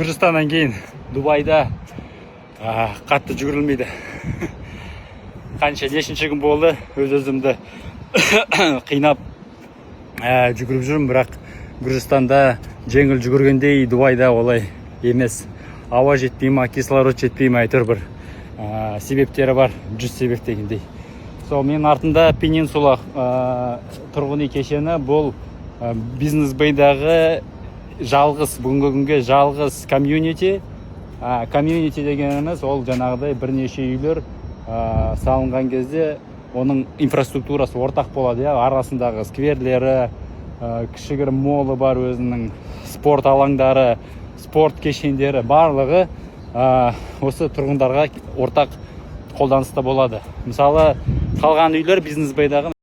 Гүржістаннан кейін Дубайда қатты жүгірілмейді. Қанша нешінші күн болды, өз-өзімді қинап жүгіріп жүрмін, бірақ Гүржістанда жеңіл жүгіргендей Дубайда олай емес. Ауа жетпей ма, кислород жетпей ма, әйтеуір бір себептері бар, 100 себеп дегендей. Сол менің артында Пенинсула тұрғын үй кешені. Бұл бизнес бейдағы жалғыз, бүгінгі күнге жалғыз комьюнити. Комьюнити дегеніміз ол жаңағыдай бірнеше үйлер салынған кезде оның инфраструктурасы ортақ болады. Арасындағы скверлері, кішігірім молы бар, өзінің спорт алаңдары, спорт кешендері барлығы осы тұрғындарға ортақ қолданыста болады. Мысалы, қалған үйлер бизнес бейдағы